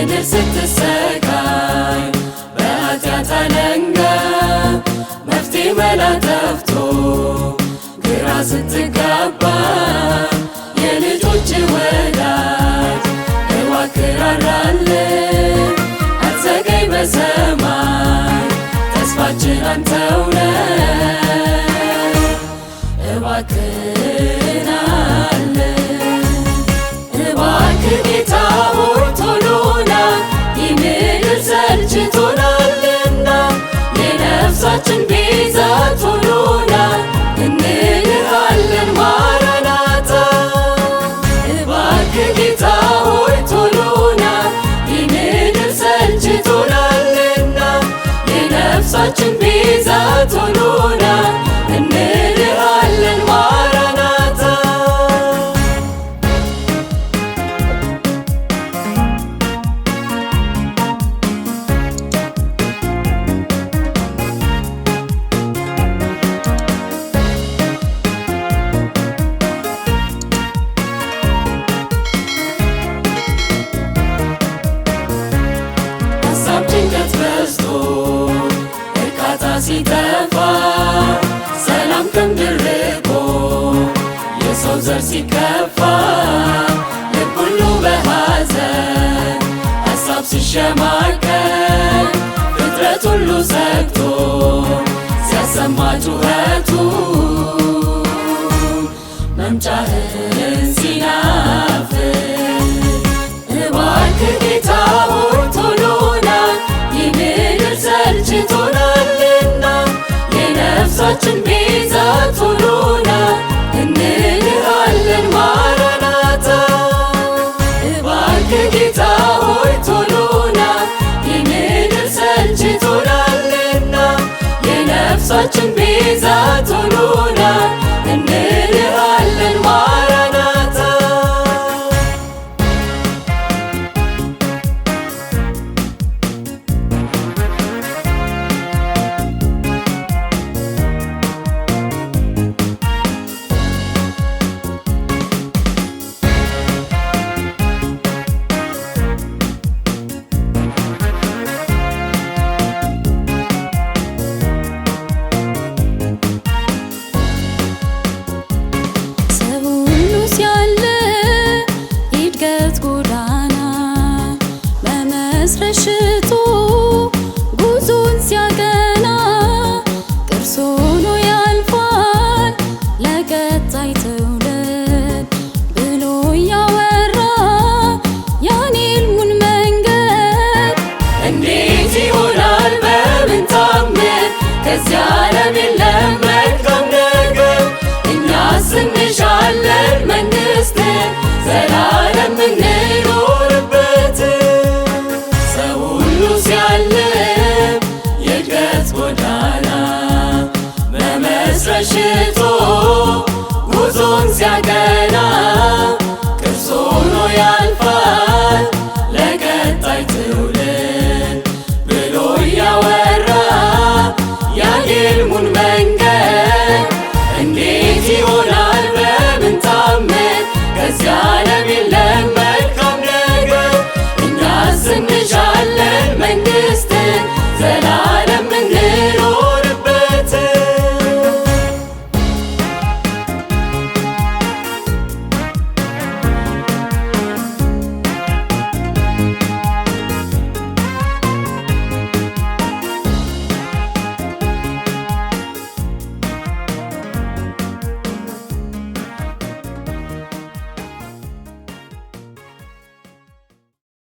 ምድር ስትሰቃይ በኃጢአት አለንጋ መፍትሔ መላ ጠፍቶ ግራ ስትጋባ የልጆች ወዳጅ እባክህ ራራልን አትዘገይ በሰማይ ተስፋችን አንተው ነህ እባክህ ናልን እባክህ ጌታ ሆይ ቶሎ ና ይህ ምድር ሰልችቶናልና የነፍሳችን ቤዛ ቶሎ ና እንልሃለን ማራናታ እባክህ ጌታ ሆይ ቶሎ ና ይህ ምድር ሰልችቶናልና የነፍሳችን ቤዛ ቶሎ ና እንልሃለን ማራናታ ሀሳብ ጭንቀት በዝቶ እርካታ ሲጠፋ ሰላም ከምድር ርቆ የሰው ዘር ሲከፋ ልብ ሁሉ በሐዘን ሀሳብ ሲሸማቀቅ ፍጥረት ሁሉ ሰግቶ ሲያሰማ ጩኸቱ መምጫህን ሲናፍቅ እባክህ ጌታ ሆይ ቶሎ ና ይህ ምድር ሰልችቶናልና የነፍሳችን ቤዛ ቶሎ ና እንልሃለን ማራናታ እባክህ ጌታ ሆይ ቶሎ ና ይህ ምድር ሰልችቶናልና የነፍሳችን ቤዛ ቶሎ ና እንልሃለን ማራናታ ሰው ሁሉ ሲያለ የእድገት ጎዳና በመስረት ሽቶ